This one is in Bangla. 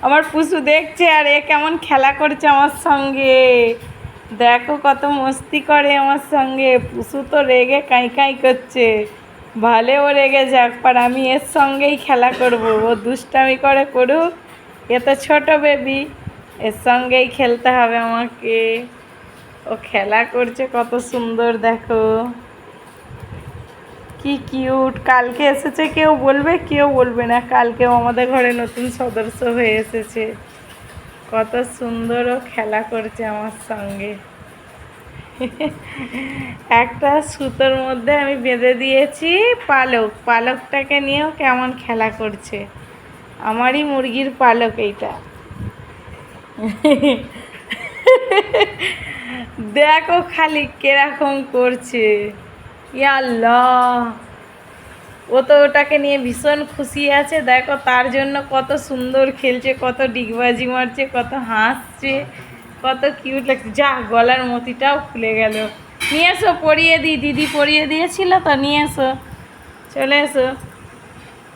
আমার পুষু দেখছে আর এ কেমন খেলা করছে আমার সঙ্গে। দেখো কত মস্তি করে আমার সঙ্গে। পুষু তো রেগে কাঁই কাঁই করছে। ভালে ও রেগে যাক, পর আমি এর সঙ্গেই খেলা করব। ও দুষ্টামি করে করুক, এ তো ছোট বেবি, এর সঙ্গেই খেলতে হবে আমাকে। ও খেলা করছে কত সুন্দর, দেখো কি কিউট। কালকে এসেছে, কেউ বলবে কেউ বলবে না, কালকেও আমাদের ঘরে নতুন সদস্য হয়ে এসেছে। কত সুন্দর ও খেলা করছে আমার সঙ্গে। একটা সুতোর মধ্যে আমি বেঁধে দিয়েছি পালক, পালকটাকে নিয়েও কেমন খেলা করছে। আমারই মুরগির পালক এইটা। দেখো খালি কিরকম করছে। ইয়াল্লাহ, ও তো ওটাকে নিয়ে ভীষণ খুশি আছে। দেখো তার জন্য কত সুন্দর খেলছে, কত ডিগবাজি মারছে, কত হাসছে, কত কিউট লাগছে। যা, গলার মতিটাও খুলে গেল। নিয়ে এসো পরিয়ে দিই, দিদি পরিয়ে দিয়েছিল তো, নিয়ে এসো, চলে এসো।